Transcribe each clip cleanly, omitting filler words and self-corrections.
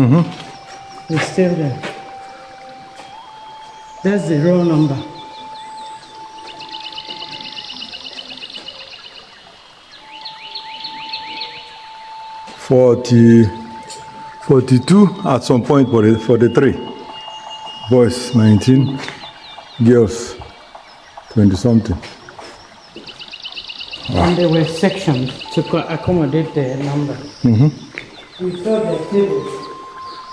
It's still there. That's the roll number. $42 at some point for the three. Boys, 19. Girls, 20-something. And there were sections to accommodate the number. We saw the table.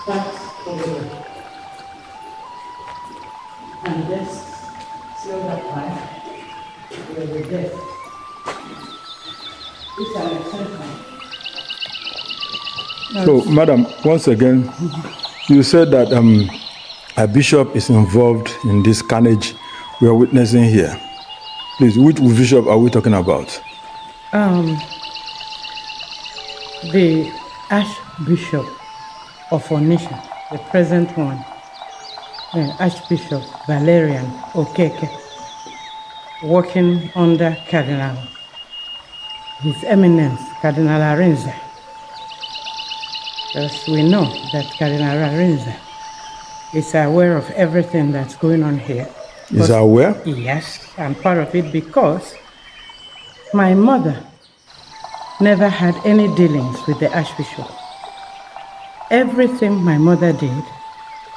That's over there. And this, still that line, where the desk. It's an extension. So, madam, once again, you said that a bishop is involved in this carnage we are witnessing here. Please, which bishop are we talking about? The Archbishop of Onitsha, the present one, Archbishop Valerian Okeke, working under Cardinal, His Eminence, Cardinal Arinze. Because we know that Cardinal Arinze is aware of everything that's going on here. Is aware? Yes, and part of it because my mother never had any dealings with the Archbishop. Everything my mother did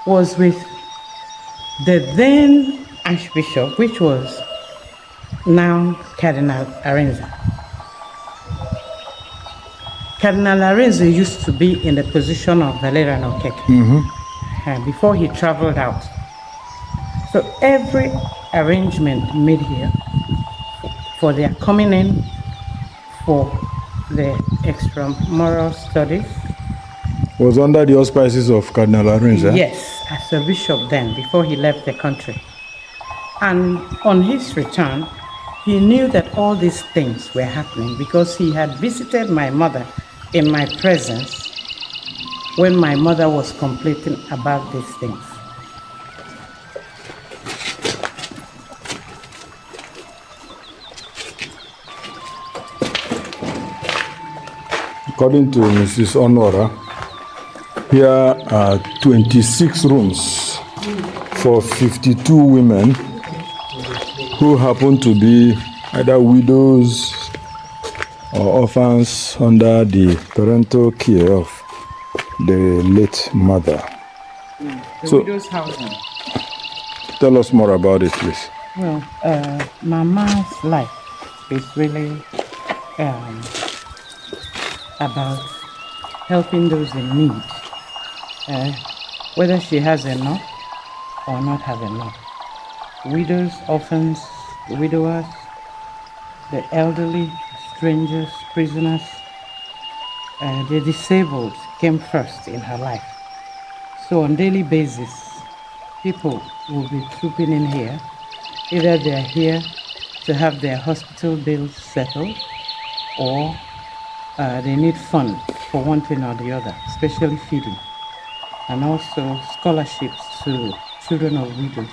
was with the then Archbishop, which was now Cardinal Arinze. Cardinal Arinze used to be in the position of Valerian Okeke before he traveled out. So every arrangement made here for their coming in, for the extramural studies, was under the auspices of Cardinal Arinze? Yes, as a bishop then, before he left the country. And on his return, he knew that all these things were happening because he had visited my mother in my presence when my mother was complaining about these things. According to Mrs. Onuorah, here are 26 rooms for 52 women who happen to be either widows or orphans under the parental care of the late mother. The widow's housing. Tell us more about it, please. Well, Mama's life is really about helping those in need, whether she has enough or not have enough. Widows, orphans, widowers, the elderly, strangers, prisoners, the disabled came first in her life. So on a daily basis, people will be trooping in here. Either they're here to have their hospital bills settled, or they need funds for one thing or the other, especially feeding, and also scholarships to children of widows.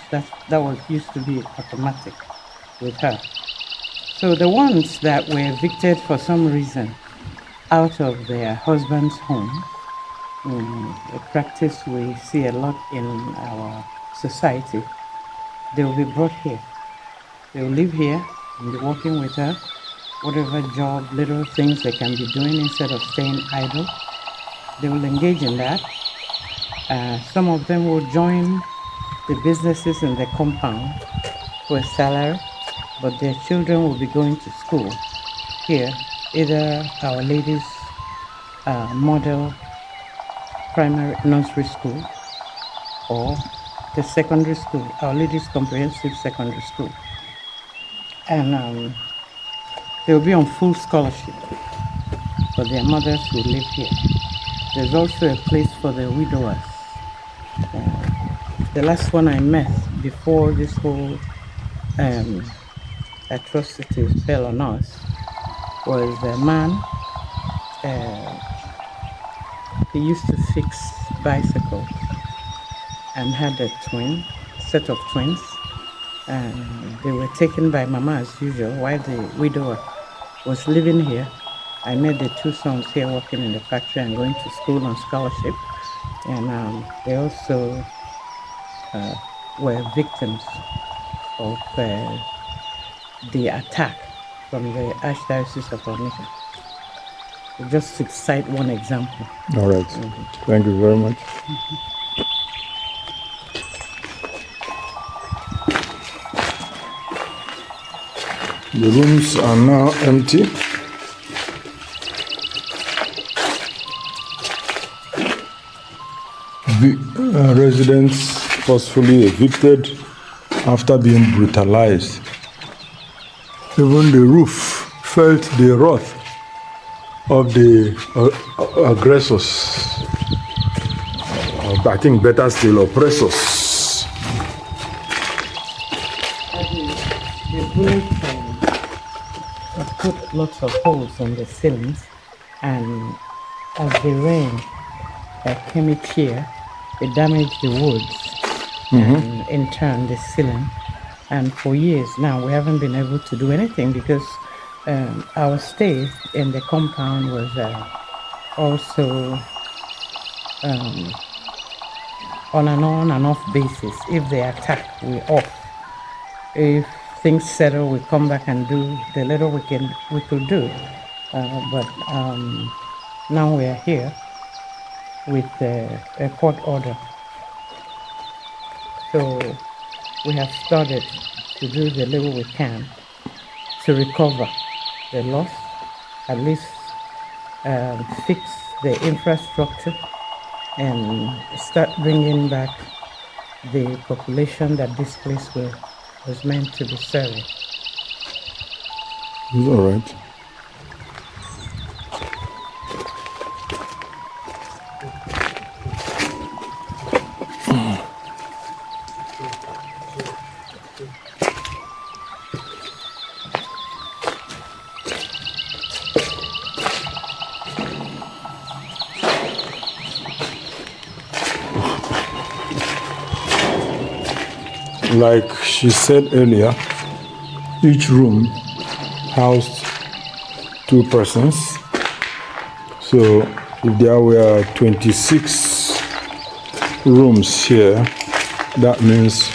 That was used to be automatic with her. So the ones that were evicted for some reason out of their husband's home, a practice we see a lot in our society, they will be brought here. They will live here and be working with her. Whatever job, little things they can be doing instead of staying idle, they will engage in that. Some of them will join the businesses in the compound for a salary, but their children will be going to school here, either Our Lady's model primary nursery school or the secondary school, Our Lady's Comprehensive Secondary School. And they will be on full scholarship, but their mothers will live here. There's also a place for the widowers. The last one I met before this whole atrocity fell on us was a man. He used to fix bicycles and had a set of twins. And they were taken by Mama as usual while the widower was living here. I met the two sons here working in the factory and going to school on scholarship. and they also were victims of the attack from the Archdiocese of Onitsha. Just to cite one example. All right. Thank you very much. The rooms are now empty. Residents forcefully evicted after being brutalized. Even the roof felt the wrath of the aggressors. I think better still, oppressors. The bullets put lots of holes in the ceilings, and as the rain came here, it damaged the woods and in turn the ceiling. And for years now, we haven't been able to do anything because our stay in the compound was also on an on and off basis. If they attack, we're off. If things settle, we come back and do the little we could do. But now we are here with a court order. So we have started to do the little we can to recover the loss, at least fix the infrastructure and start bringing back the population that this place was meant to be serving. It's all right. Like she said earlier, each room housed 2 persons. So if there were 26 rooms here, that means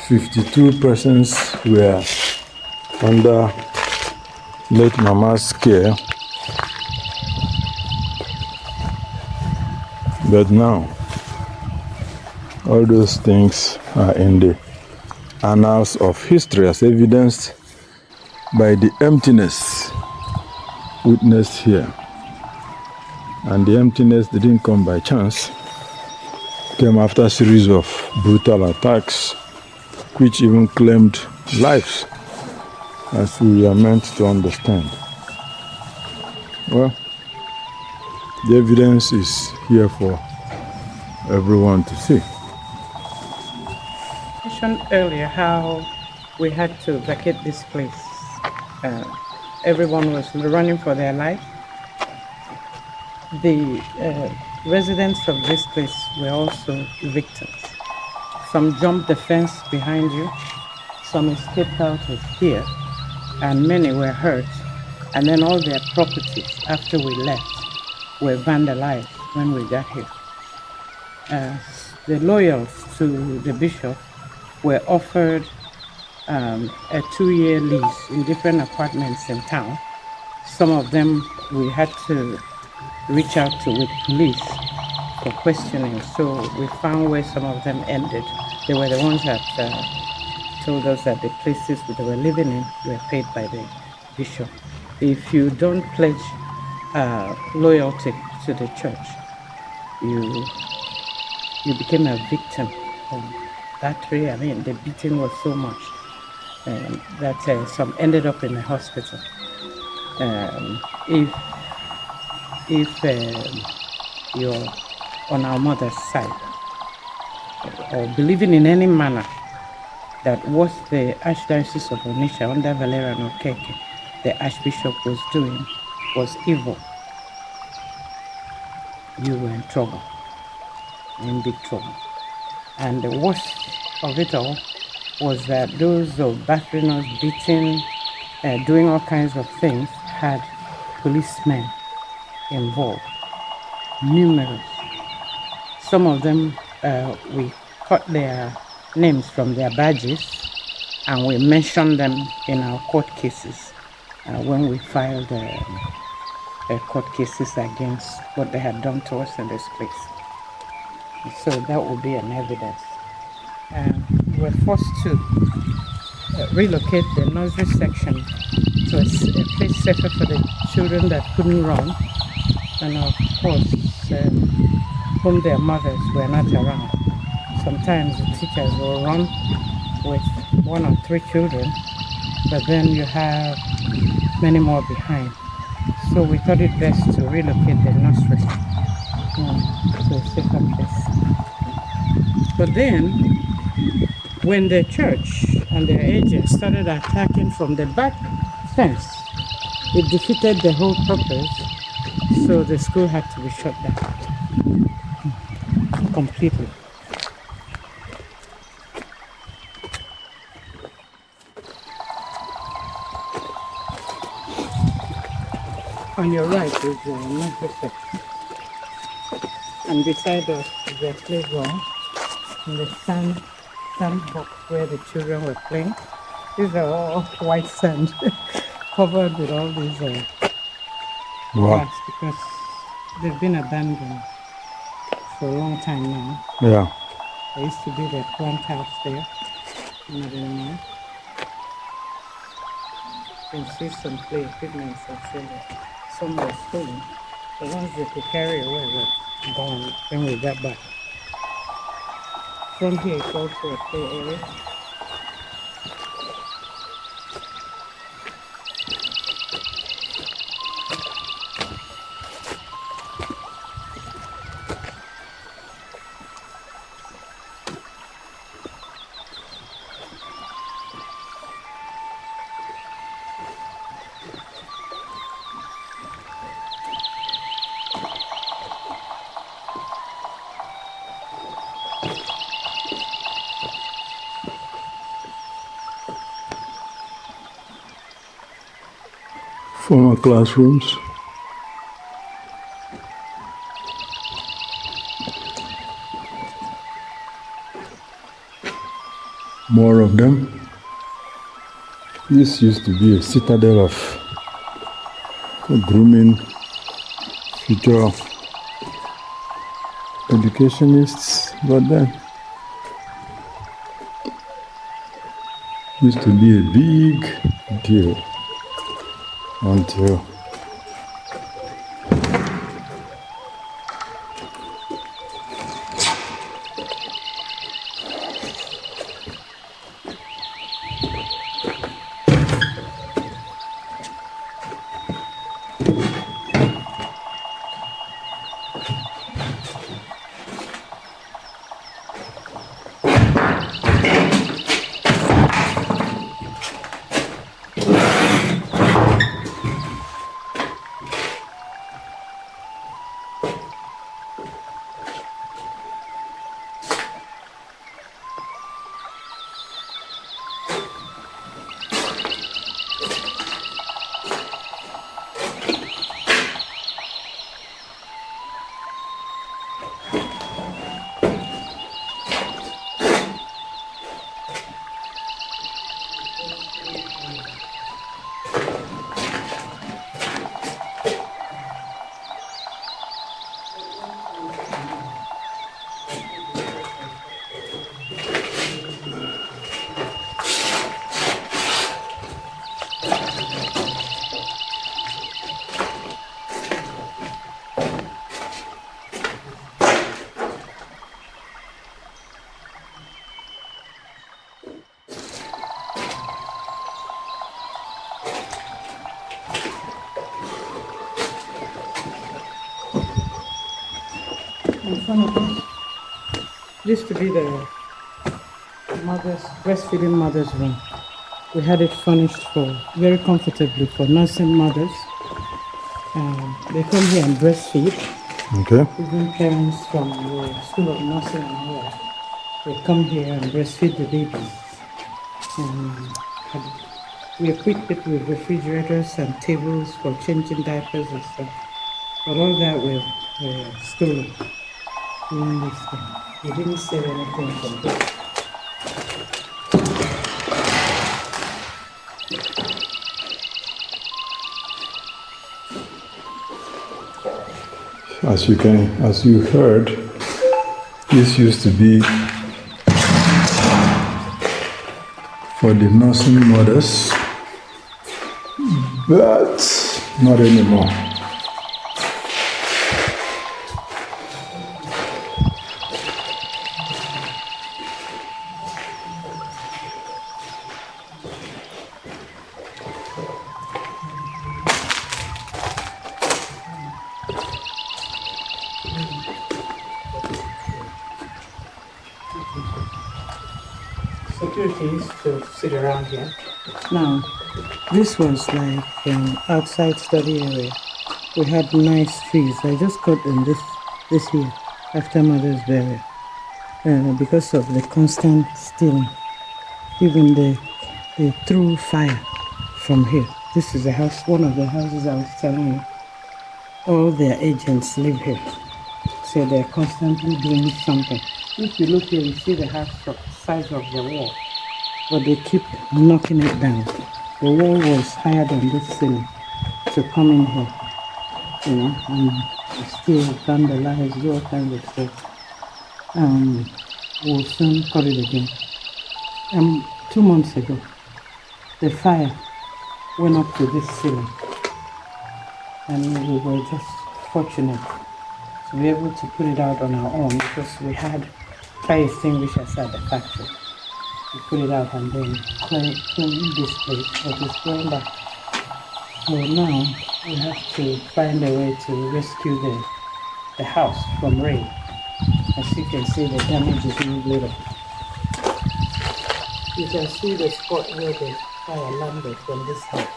52 persons were under late Mama's care. But now, all those things are in the annals of history as evidenced by the emptiness witnessed here. And the emptiness didn't come by chance. It came after a series of brutal attacks which even claimed lives, as we are meant to understand. Well, the evidence is here for everyone to see. I mentioned earlier how we had to vacate this place. Everyone was running for their life. The residents of this place were also victims. Some jumped the fence behind you, some escaped out of here, and many were hurt. And then all their properties, after we left, were vandalized when we got here. The loyals to the bishop were offered a 2-year lease in different apartments in town. Some of them we had to reach out to with police for questioning. So we found where some of them ended. They were the ones that told us that the places that they were living in were paid by the bishop. If you don't pledge loyalty to the church, you became a victim of battery. I mean, the beating was so much that some ended up in the hospital. If you're on our mother's side, or believing in any manner that what the Archdiocese of Onitsha under Valerian Okeke, the Archbishop, was doing was evil, you were in trouble, in big trouble. And the worst of it all was that those of battering us, beating, doing all kinds of things, had policemen involved, numerous. Some of them, we cut their names from their badges and we mentioned them in our court cases when we filed court cases against what they had done to us in this place. So that would be an evidence. We were forced to relocate the nursery section to a place safer for the children that couldn't run, and of course, whom their mothers were not around. Sometimes the teachers will run with 1 or 3 children, but then you have many more behind. So we thought it best to relocate the nursery to a safer place. But then, when the church and their agents started attacking from the back fence, it defeated the whole purpose, so the school had to be shut down completely. On your right is the nursery section, and beside us is the playground and the sandbox where the children were playing. These are all white sand covered with all these grass because they've been abandoned for a long time now. Yeah. There used to be the plant house there, not anymore. You can see some play equipment some were stolen. The ones they could carry away were gone when we got back. From here is also a play area. Former classrooms. More of them. This used to be a citadel of grooming future educationists, but then used to be a big deal until in front of us used to be the breastfeeding mother's room. We had it furnished very comfortably for nursing mothers. They come here and breastfeed. okay. Even parents from the School of Nursing and all that, they come here and breastfeed the babies. We equip it with refrigerators and tables for changing diapers and stuff. But all that were stolen. Even this thing. He didn't say anything from this. As you heard, this used to be for the nursing mothers, but not anymore. Security used to sit around here. Now, this was like outside study area. We had nice trees. I just cut them this year after mother's burial because of the constant stealing. Even they threw fire from here. This is a house, one of the houses I was telling you. All their agents live here. So they're constantly doing something. If you look here, you see the house size of the wall. But they keep knocking it down. The wall was higher than this ceiling to come in here, you know, and still vandalize, do all kinds of stuff. We'll soon cut it again. 2 months ago, the fire went up to this ceiling, and we were just fortunate to be able to put it out on our own because we had fire extinguishers at the factory. We put it out and then clean this place, but it's going back. So now we have to find a way to rescue the house from rain. As you can see, the damage is not little. You can see the spot where the fire landed from this house.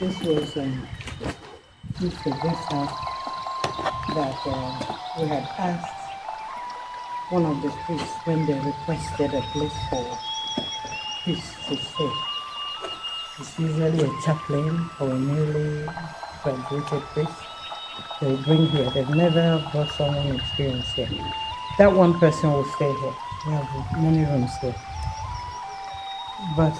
This was the guest house that we had asked one of the priests when they requested a place for priests to stay. It's usually a chaplain or a newly graduated priest they bring here. They've never brought someone experienced here. That one person will stay here. We have many rooms here. But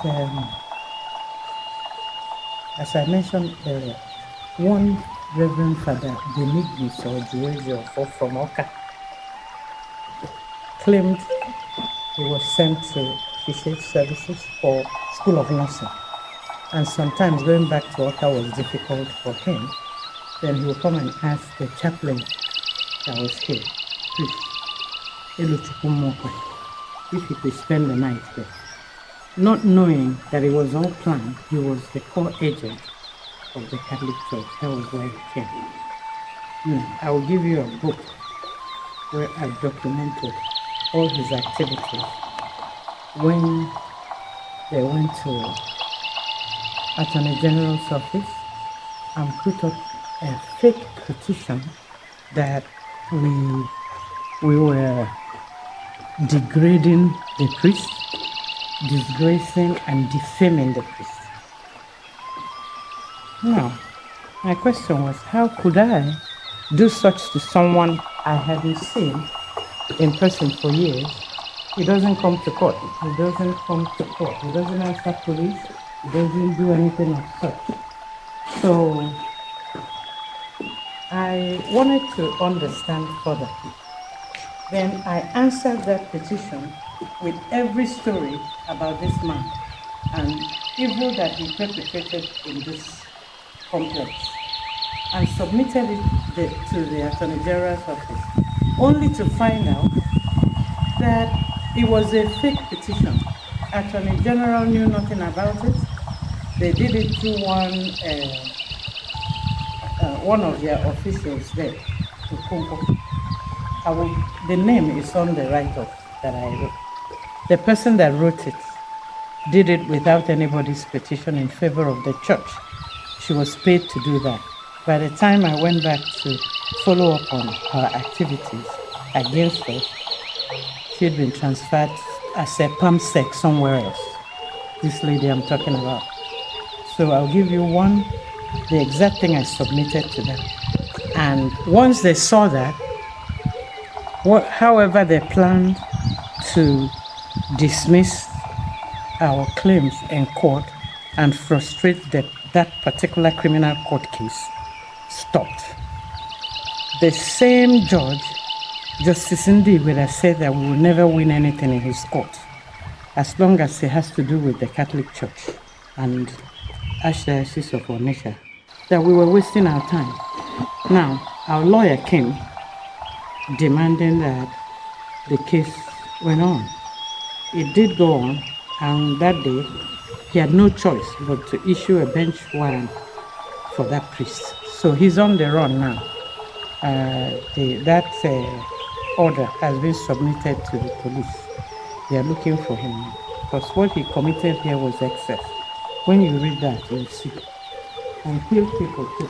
as I mentioned earlier, one Reverend Father Benignis or Giorgio from Oka claimed he was sent to Fisheries Services for School of Nursing. And sometimes going back to Oka was difficult for him. Then he would come and ask the chaplain that was here, if he could spend the night there. Not knowing that it was all planned, he was the core agent of the Catholic Church. That was why he came. I will give you a book where I've documented all his activities when they went to Attorney General's office and put up a fake petition that we were degrading the priest, disgracing and defaming the priest. Now, my question was, how could I do such to someone I hadn't seen in person for years? He doesn't come to court. He doesn't come to court. He doesn't answer police. He doesn't do anything of such. So I wanted to understand further. Then I answered that petition with every story about this man and evil that he perpetrated in this complex, and submitted it to the Attorney General's office, only to find out that it was a fake petition. Attorney General knew nothing about it. They did it through one of their officials there, the name is on the write-up that I wrote. The person that wrote it did it without anybody's petition in favor of the church. She was paid to do that. By the time I went back to follow up on her activities against us, she had been transferred as a pump sec somewhere else. This lady I'm talking about. So I'll give you the exact thing I submitted to them. And once they saw that, however they planned to dismiss our claims in court and frustrate that particular criminal court case, stopped. The same judge, Justice Ndi, would have said that we will never win anything in his court as long as it has to do with the Catholic Church and Archdiocese of Onitsha, that we were wasting our time. Now, our lawyer came demanding that the case went on. It did go on, and that day he had no choice but to issue a bench warrant for that priest. So he's on the run now. That order has been submitted to the police. They are looking for him because what he committed here was excess. When you read that, you'll see. And killed people too.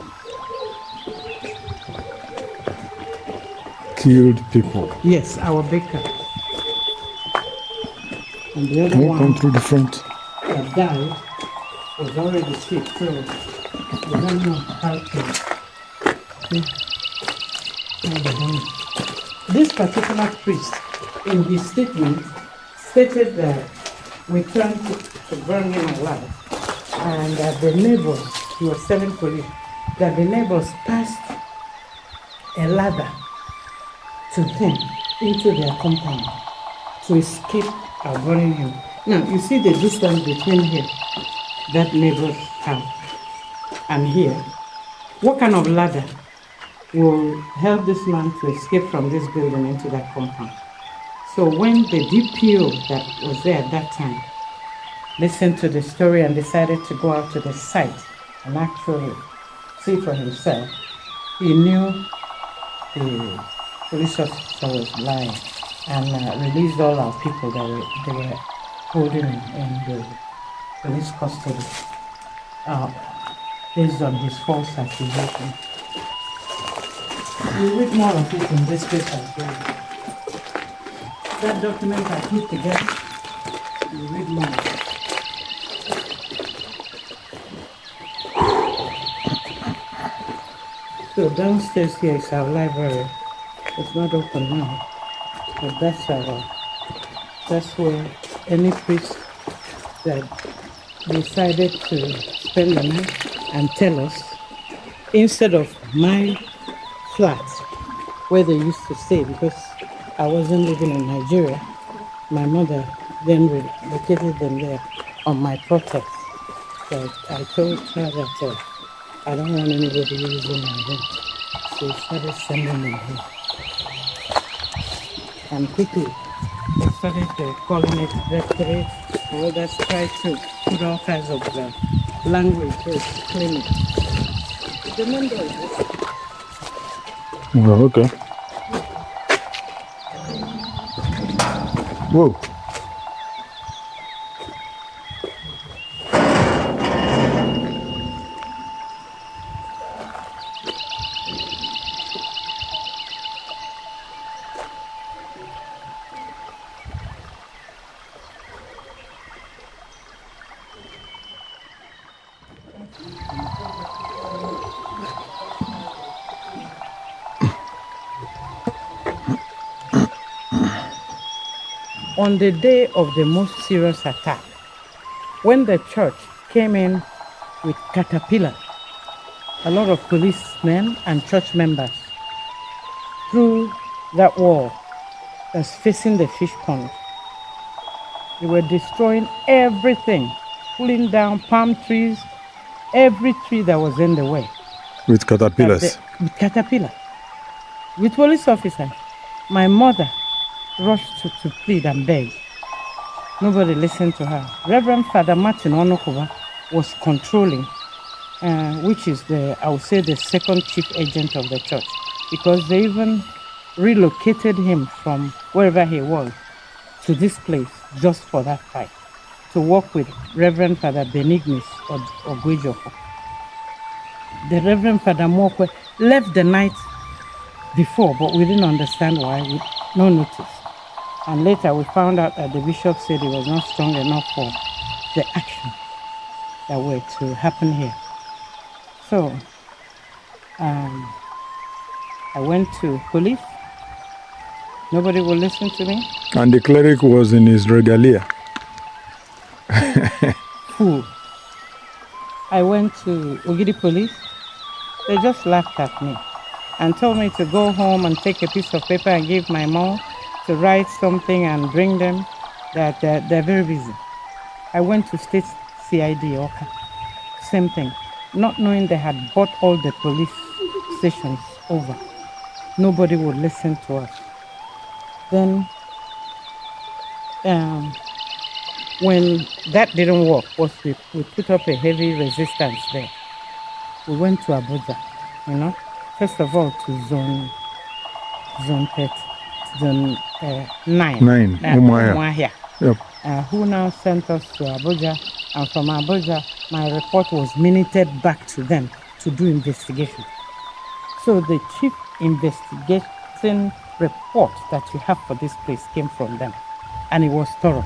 Killed people? Yes, our baker. And the other Can you one come through the front? That died was already sick, so we don't know how to. This particular priest, in his statement, stated that we tried to burn him alive, and that the neighbors, he was telling police, that the neighbors passed a ladder to him into their compound to escape our burning him. Now, you see the distance between here, that neighbor's house, and here. What kind of ladder will help this man to escape from this building into that compound? So when the DPO that was there at that time listened to the story and decided to go out to the site and actually see for himself, he knew the police officer was lying and released all our people that they were holding in the police custody based on his false accusation. You read more of it in this paper as well. That document I put together, you read more. So downstairs here is our library. It's not open now, but that's where any priest that decided to spend the night and tell us, instead of my flat where they used to stay, because I wasn't living in Nigeria, my mother then relocated them there on my protest. But I told her that I don't want anybody using my room. So she started sending them here. And quickly, they started calling it rectory. Others tried to put all kinds of language to claim it. Remember this? Oh, okay. Whoa. On the day of the most serious attack, when the church came in with caterpillar, a lot of policemen and church members through that wall that's facing the fish pond. They were destroying everything, pulling down palm trees, every tree that was in the way. With caterpillars? With caterpillar. With police officers. My mother rushed to plead and beg. Nobody listened to her. Reverend Father Martin Onuorah was controlling, which is I would say the second chief agent of the church, because they even relocated him from wherever he was to this place just for that fight. to work with Reverend Father Benignis Ogwejofo. The Reverend Father Mokwe left the night before, but we didn't understand why, with no notice. And later we found out that the bishop said he was not strong enough for the action that were to happen here. So I went to police. Nobody would listen to me. And the cleric was in his regalia. Fool. I went to Ogidi police. They just laughed at me and told me to go home and take a piece of paper and give my mom to write something and bring them, that they're very busy. I went to State CID, Oka. Same thing. Not knowing they had bought all the police stations over. Nobody would listen to us. Then, when that didn't work, we put up a heavy resistance there. We went to Abuja, first of all to zone 9. Umuahia. Yep. Who now sent us to Abuja, and from Abuja, my report was minuted back to them to do investigation. So the chief investigating report that you have for this place came from them, and it was thorough.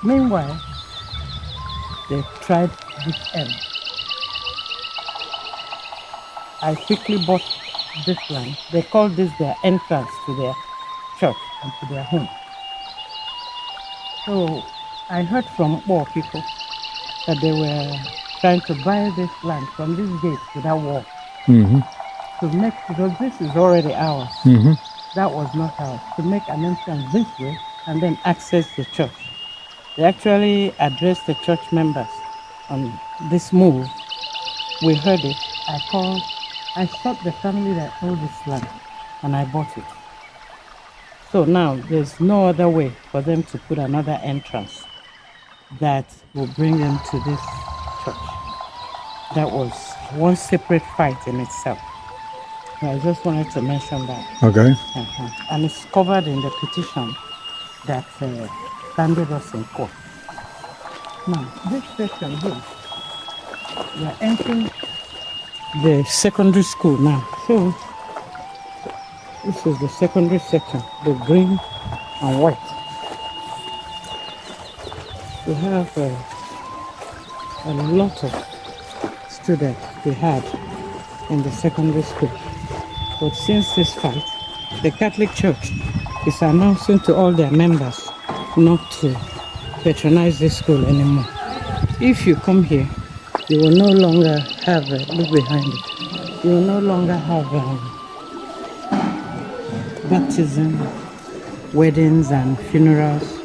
Meanwhile, they tried this end. I quickly bought this land. They called this their entrance to their church and to their home. So I heard from more people that they were trying to buy this land from this gate to that wall. To make, because this is already ours. That was not ours. To make an entrance this way and then access the church. They actually addressed the church members on this move. We heard it. I sought the family that owned this land and I bought it. So now there's no other way for them to put another entrance that will bring them to this church. That was one separate fight in itself. I just wanted to mention that. Okay. And it's covered in the petition that landed us in court. Now, this section here, we are entering the secondary school now. So, this is the secondary section, the green and white. We have a lot of students we had in the secondary school. But since this fight, the Catholic Church is announcing to all their members not to patronize this school anymore. If you come here, you will no longer have, look behind it, you will no longer have baptism, weddings and funerals.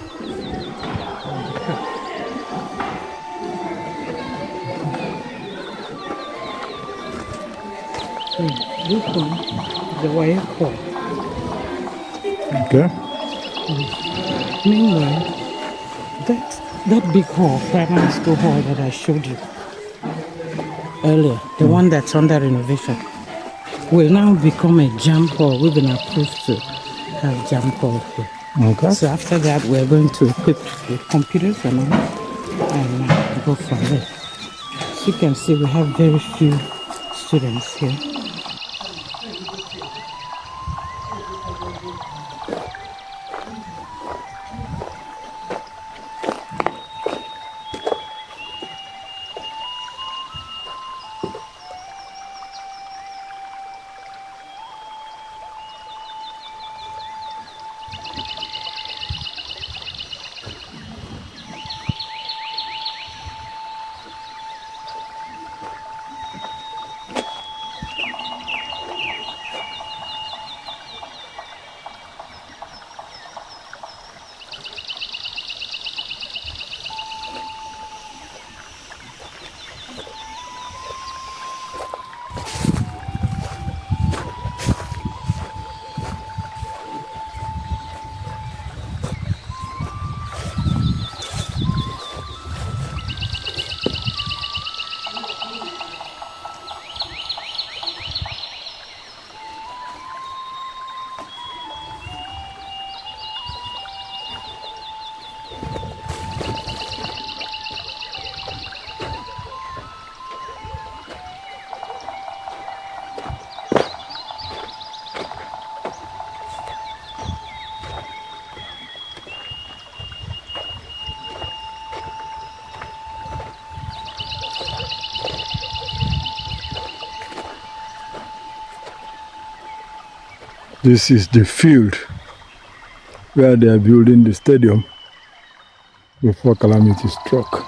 This one is the wire cord. Okay. Meanwhile, that big hall, primary school hall that I showed you earlier, the one that's under renovation, will now become a jam hall. We've been approved to have jam hall here. Okay. So after that, we're going to equip with computers and all, and go from there. As you can see, we have very few students here. This is the field where they are building the stadium before calamity struck.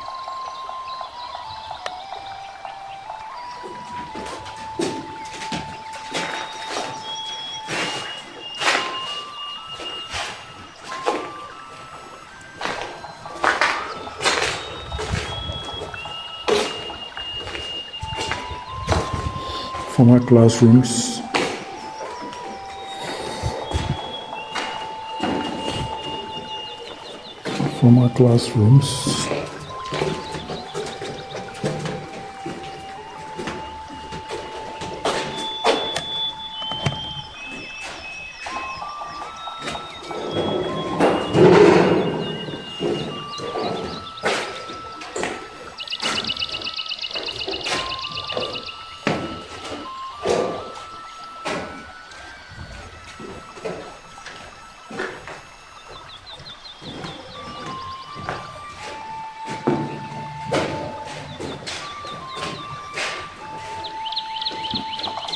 Former classrooms. Former classrooms.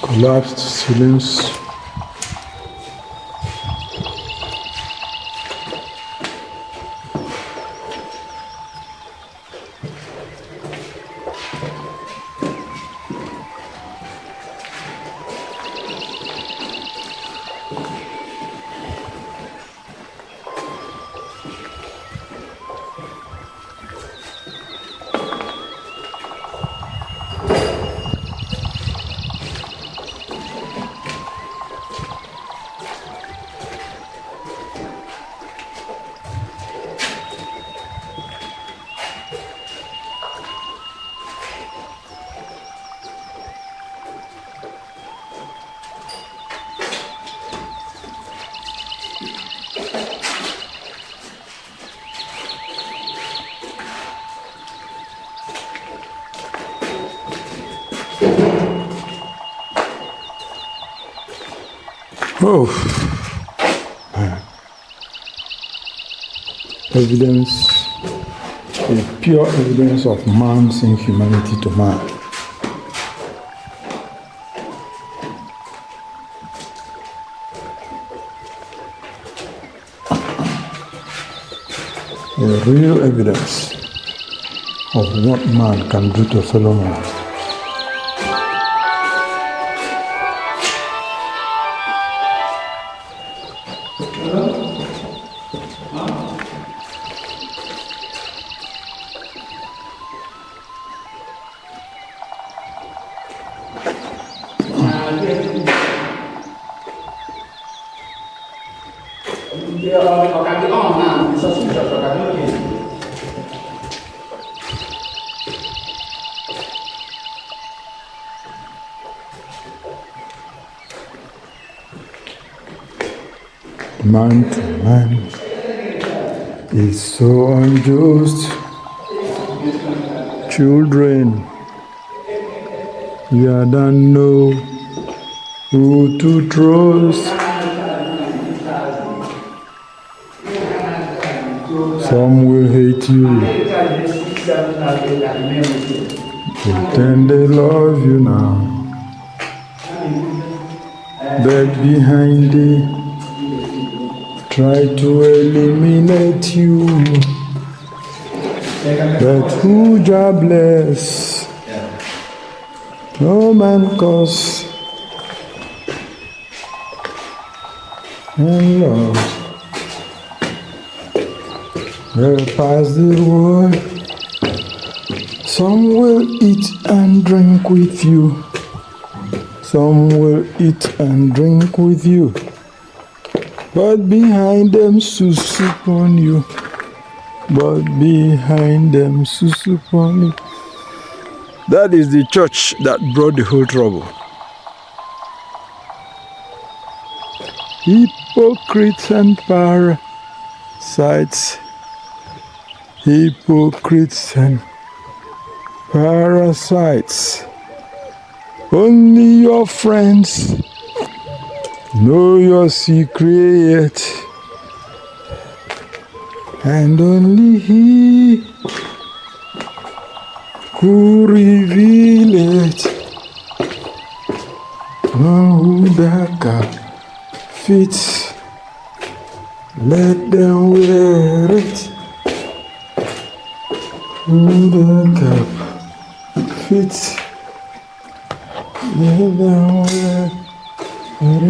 Collapsed ceilings. Oh, evidence, a pure evidence of man's inhumanity to man. A real evidence of what man can do to fellow man. Man to man is so unjust. Children, you don't know who to trust. Some will hate you, pretend they love you now, but behind it try to eliminate you. But who Jah bless, no man cause, and love will pass the world. Some will eat and drink with you. Some will eat and drink with you. But behind them, sus upon you. But behind them, sus upon you. That is the church that brought the whole trouble. Hypocrites and parasites. Hypocrites and parasites. Only your friends know your secret, and only He who reveal it. Who feet. Let them wear it. The cap fits. Let them wear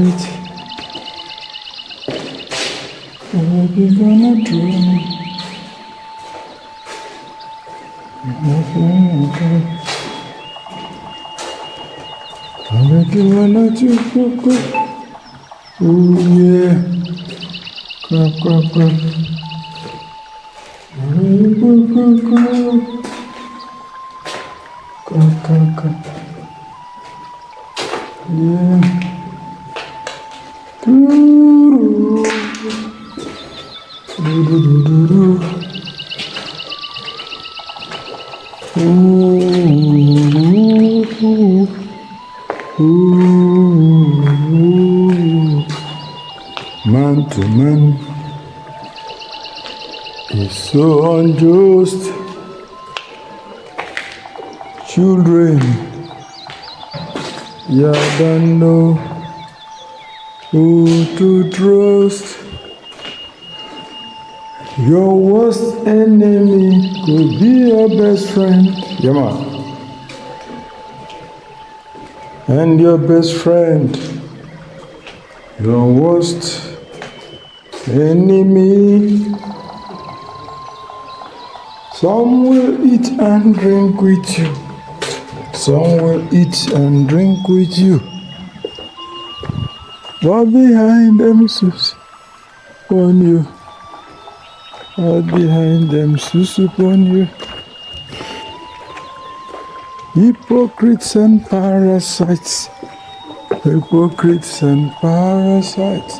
it. What we gonna do? What you wanna do? Oh yeah. Crap, crap, crap. Yeah. Man to man is so unjust. Children, you don't know who to trust. Your worst enemy could be your best friend. Yeah, man. And your best friend, your worst enemy. Some will eat and drink with you. Some will eat and drink with you. But behind them sus upon you. But behind them sus upon you. Hypocrites and parasites. Hypocrites and parasites.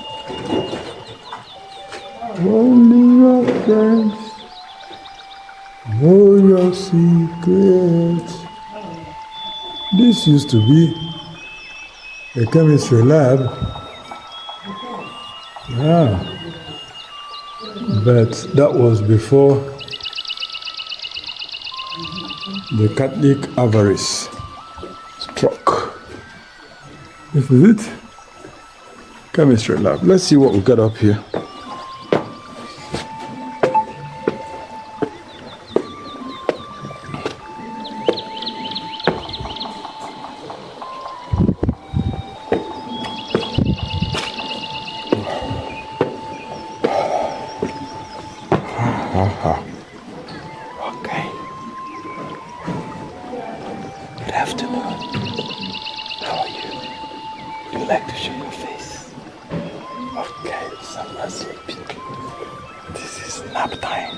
Only your friends know your secrets. This used to be a chemistry lab. Yeah. But that was before the Catholic avarice struck. This is it. Chemistry lab. Let's see what we got up here. Okay. Good afternoon. How are you? Would you like to show your face? Okay, some are sleeping. This is nap time.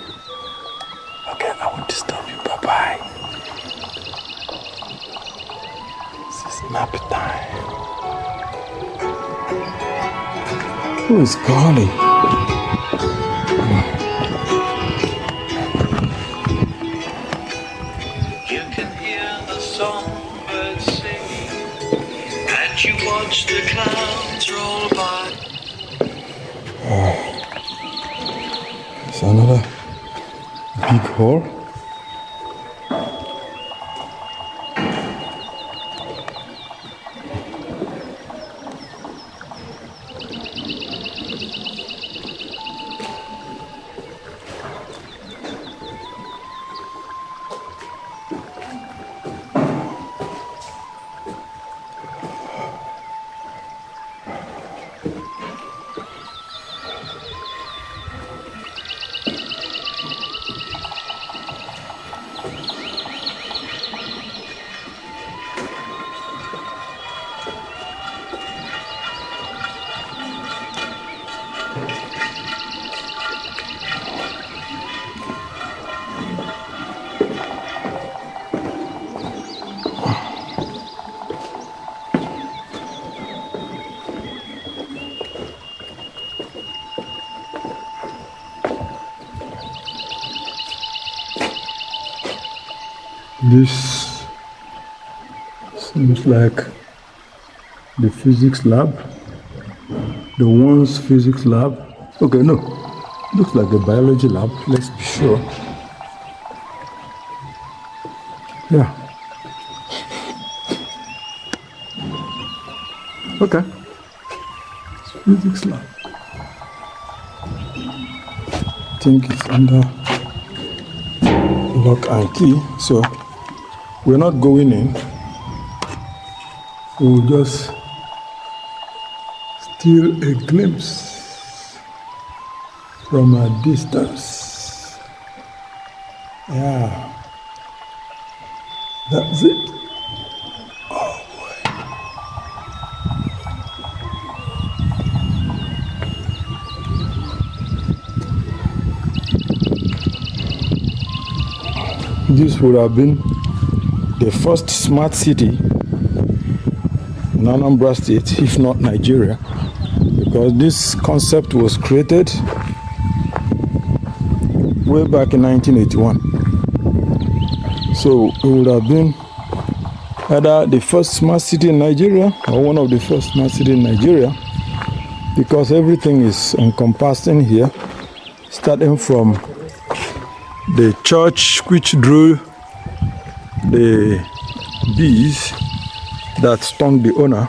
Okay, I won't disturb you. Bye-bye. This is nap time. Who is calling? You can hear the songbirds singing, and you watch the clouds roll by. It's another big hole. This seems like the physics lab, the one's physics lab. Okay, no, looks like a biology lab, let's be sure. Yeah. Okay. Physics lab. I think it's under lock and key, so we're not going in. We'll just steal a glimpse from a distance. Yeah, that's it. Oh boy. This would have been the first smart city in Anambra State, if not Nigeria, because this concept was created way back in 1981. So it would have been either the first smart city in Nigeria or one of the first smart cities in Nigeria, because everything is encompassed in here, starting from the church which drew the bees that stung the owner,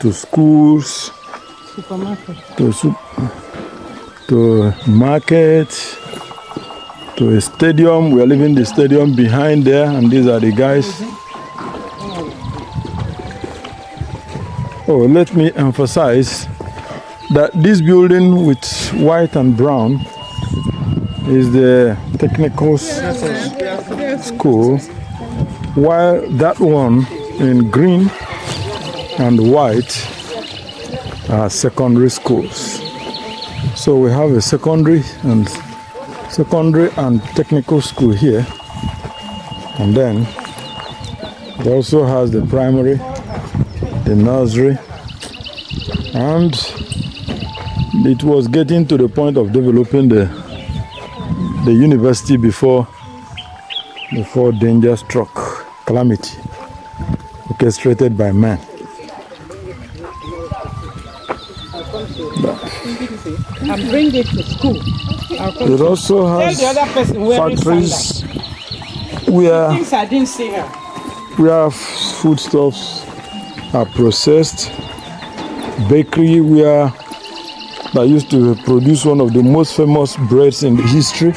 to schools, to markets, to a stadium. We are leaving the stadium behind there, and these are the guys. Oh, let me emphasize that this building with white and brown is the technical school, while that one in green and white are secondary schools. So we have a secondary and technical school here, and then it also has the primary, the nursery, and it was getting to the point of developing the university before danger struck, calamity orchestrated by man. And bring it to school. It also has factories where foodstuffs are processed, bakery where that used to produce one of the most famous breads in the history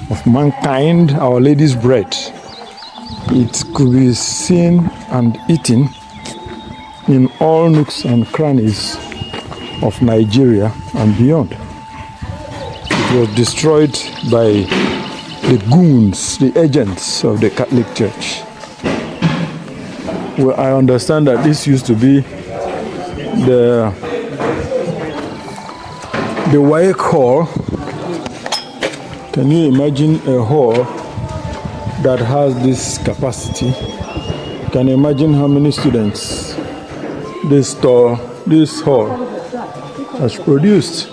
of mankind, Our Lady's bread. It could be seen and eaten in all nooks and crannies of Nigeria and beyond. It was destroyed by the goons, the agents of the Catholic Church. Well, I understand that this used to be the Wake Hall. Can you imagine a hall that has this capacity? Can you imagine how many students this hall has produced?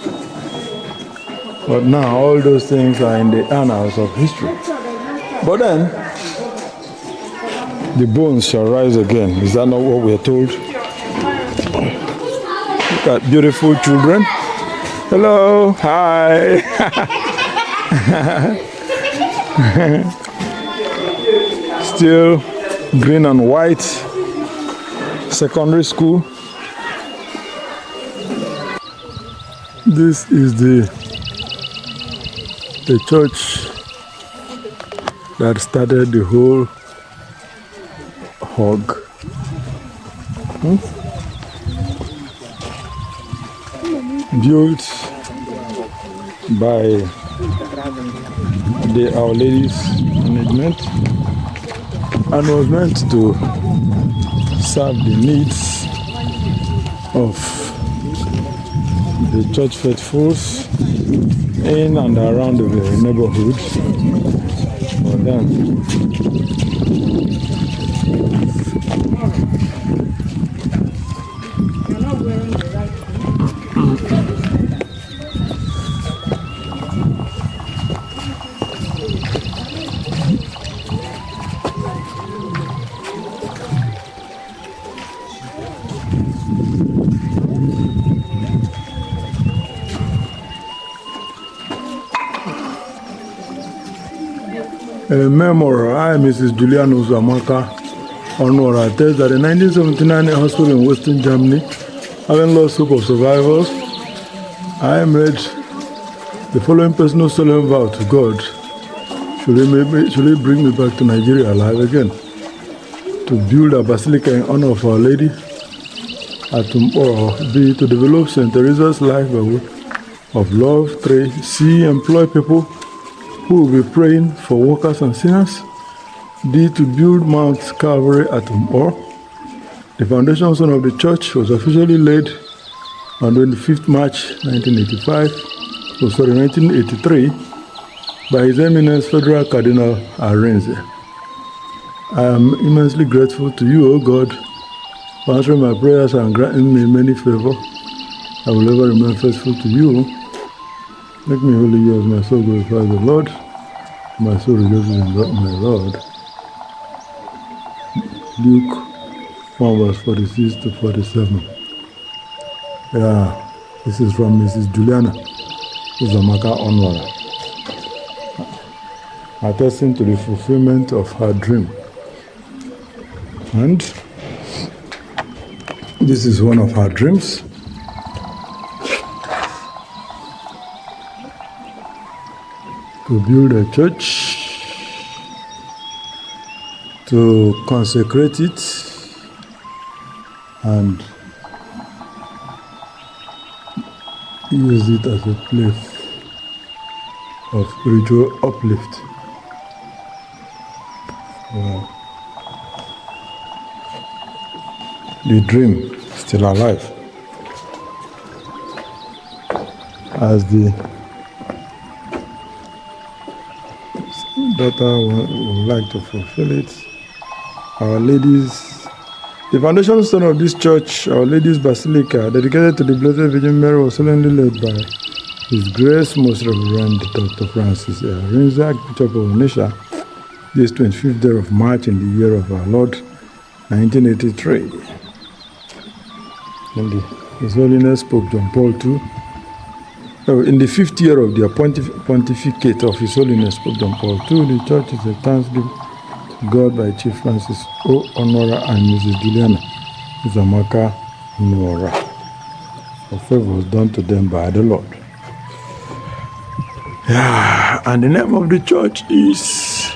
But now all those things are in the annals of history. But then the bones shall rise again. Is that not what we are told? Look at beautiful children. Hello, hi. Still green and white secondary school. This is the church that started the whole hog. Built by the Our Lady's management and was meant to serve the needs of the church faithfuls in and around the neighborhood. But then a memoir, I, Mrs. Juliana Onuorah, attests that in 1979 a hospital in Western Germany Having lost hope of survival, I made the following personal solemn vow to God. Should he bring me back to Nigeria alive again, to build a basilica in honor of Our Lady at Onuorah, B, to develop St. Teresa's life by way of love. 3, C, employ people who will be praying for workers and sinners. D, to build Mount Calvary at Onuorah. The foundation stone of the church was officially laid on 25th March 1983 by His Eminence Federal Cardinal Arinze. I am immensely grateful to you, O God, for answering my prayers and granting me many favors. I will ever remain faithful to you. Make me holy yours, my soul glorifies the Lord. My soul rejoices in God, my Lord. Luke 1 verse 46 to 47. Yeah, this is from Mrs. Juliana Onuorah, attesting to the fulfillment of her dream. And this is one of her dreams. To build a church, to consecrate it, and use it as a place of spiritual uplift. Wow. The dream is still alive, as the daughter would like to fulfill it. Our Lady's, the foundation stone of this church, Our Lady's Basilica, dedicated to the Blessed Virgin Mary, was solemnly laid by His Grace Most Reverend Dr. Francis Arinze, Archbishop of Onitsha, this 25th day of March in the year of our Lord, 1983. And His Holiness Pope John Paul II, in the 5th year of the pontificate of His Holiness Pope John Paul II, the church is a thanksgiving to God by Chief Francis Onuorah and Mrs. Juliana Onuorah. A favor was done to them by the Lord. Yeah, and the name of the church is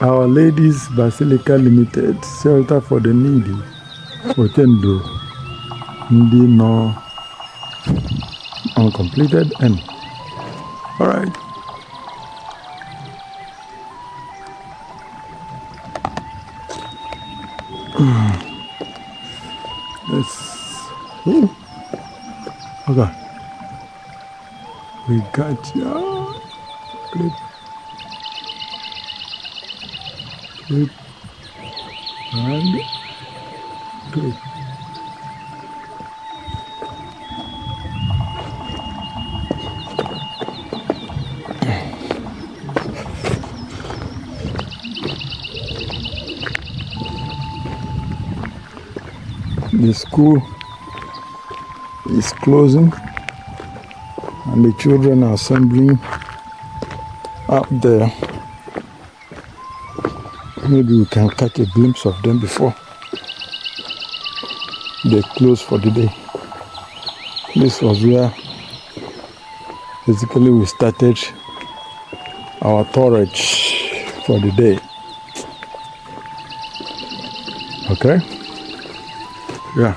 Our Lady's Basilica Limited, Shelter for the Needy, Otendo, Ndi no uncompleted N. All right. Let's. Okay. We got ya. Clip. Clip. And clip. The school is closing and the children are assembling up there. Maybe we can catch a glimpse of them before they close for the day. This was where basically we started our tourage for the day. Okay? Yeah,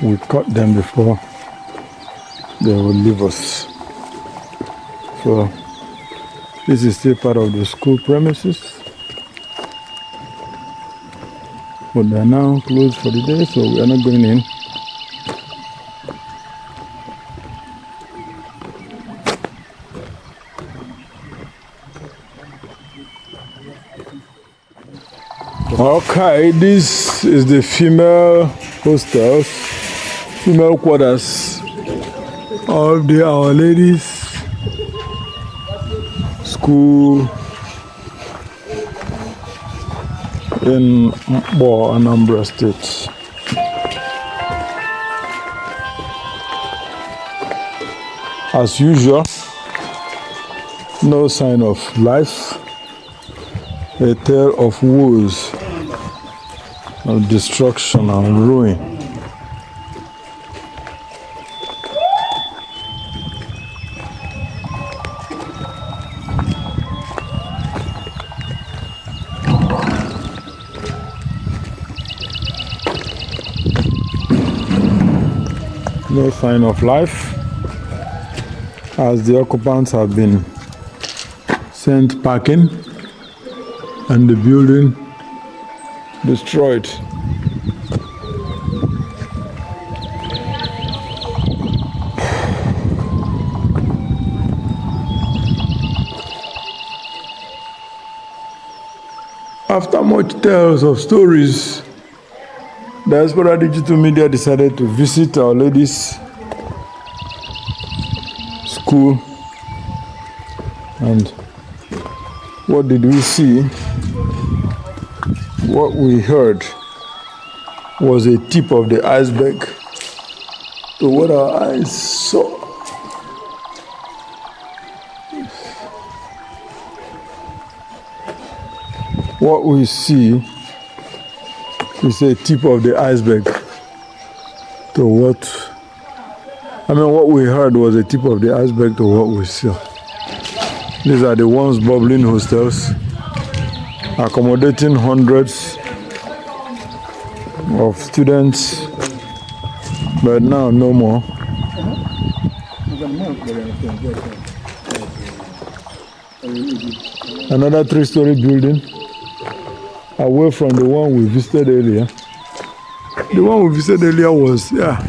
we caught them before they will leave us. So this is still part of the school premises, but they are now closed for the day, so we are not going in. Okay, this is the female hostels, female quarters of the Our Lady's School in Anambra State. As usual, no sign of life, a tale of woes of destruction and ruin. No sign of life, as the occupants have been sent packing and the building destroyed. After much tales of stories, Diaspora Digital Media decided to visit Our Lady's school, and what did we see? What we heard was a tip of the iceberg to what our eyes saw. What we see is a tip of the iceberg to what we heard was a tip of the iceberg to what we saw. These are the once bubbling hostels, accommodating hundreds of students, but now no more. Another 3-story building, away from the one we visited earlier. The one we visited earlier was, that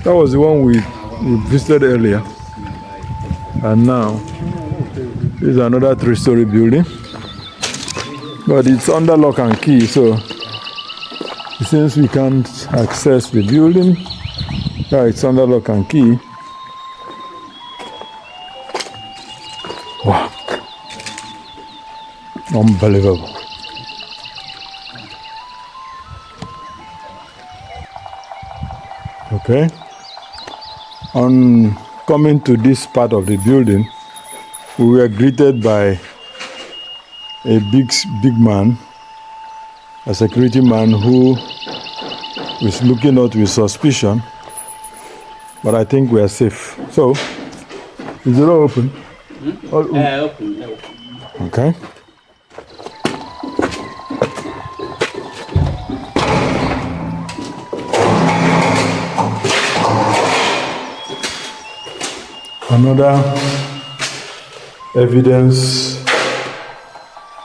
was the one we visited earlier. And now, this is another 3-story building. But it's under lock and key, so since we can't access the building, it's under lock and key. Wow. Unbelievable. Okay. On coming to this part of the building, we were greeted by a big man, a security man who is looking out with suspicion, but I think we are safe. So, is it all open? Open. Okay. Another evidence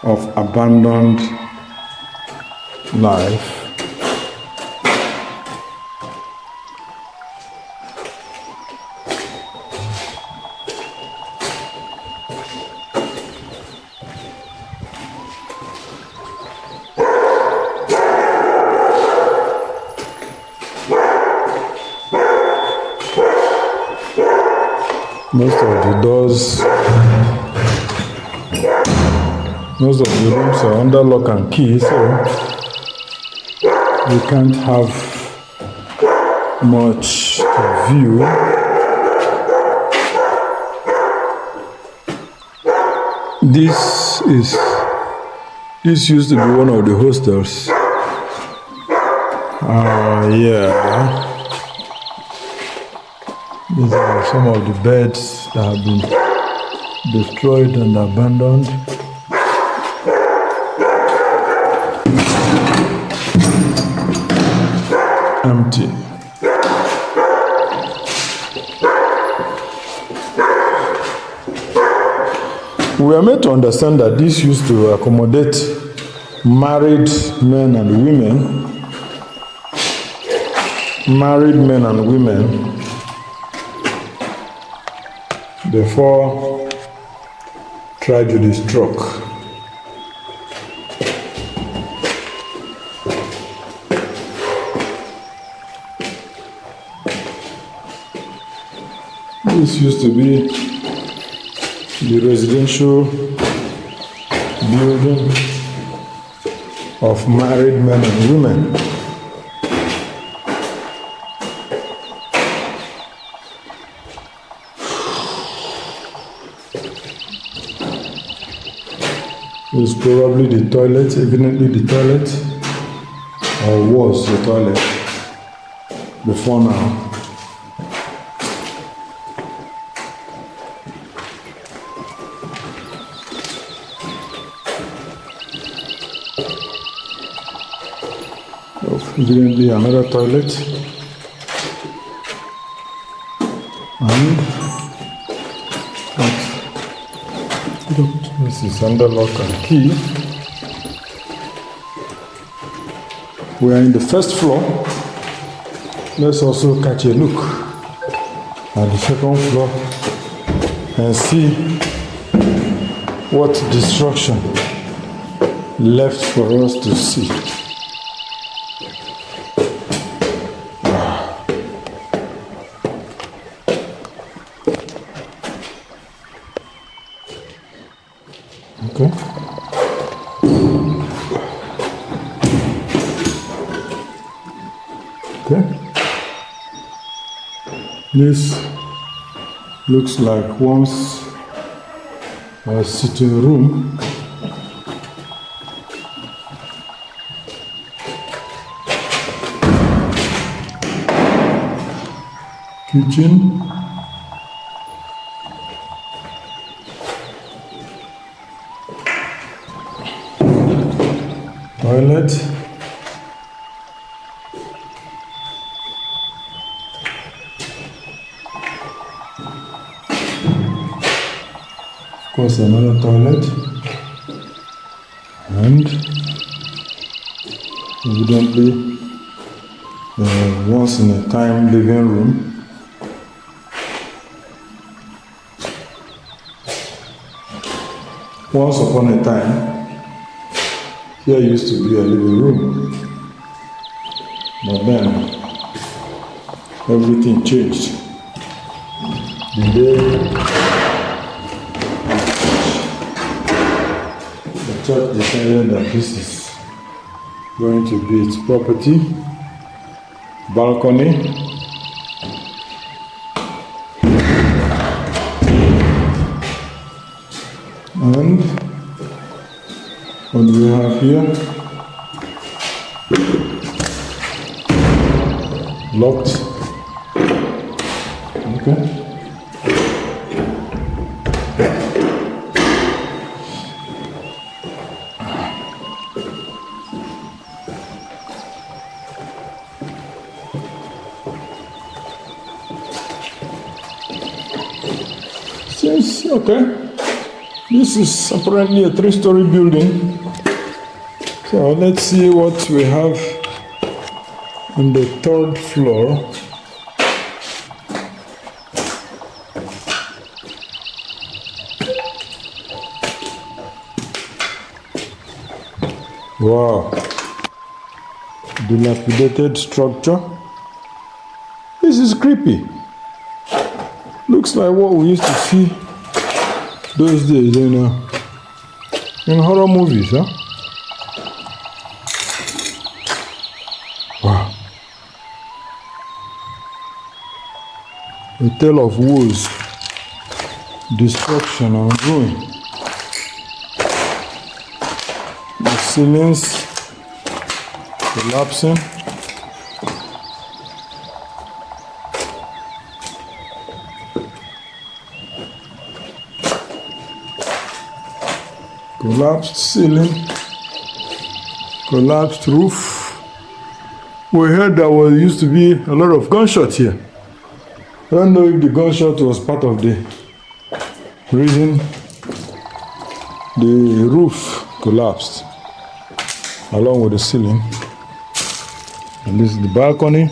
of abandoned life. Most of the doors, most of the rooms are under lock and key, so we can't have much to view. This used to be one of the hostels. Yeah. These are some of the beds that have been destroyed and abandoned. Empty. We are made to understand that this used to accommodate married men and women. Before tragedy struck. This used to be the residential building of married men and women. It's probably the toilet, evidently the toilet. or was the toilet before now. Evidently another toilet, and this is under lock and key. We are in the first floor. Let's also catch a look at the second floor and see what destruction left for us to see. Okay. Okay. This looks like once a sitting room. Kitchen. Toilet. Of course, another toilet. And evidently once in a time living room. Once upon a time, here used to be a living room, but then everything changed. The day the church decided that this is going to be its property, balcony, and what do we have here? Locked. Okay. Okay. This is apparently a 3-story building. So let's see what we have on the 3rd floor. Wow. Dilapidated structure. This is creepy. Looks like what we used to see those days in horror movies, huh? Wow. A tale of woes, destruction and ruin. The ceilings collapsing. Collapsed ceiling, collapsed roof. We heard there used to be a lot of gunshots here. I don't know if the gunshot was part of the reason the roof collapsed along with the ceiling. And this is the balcony.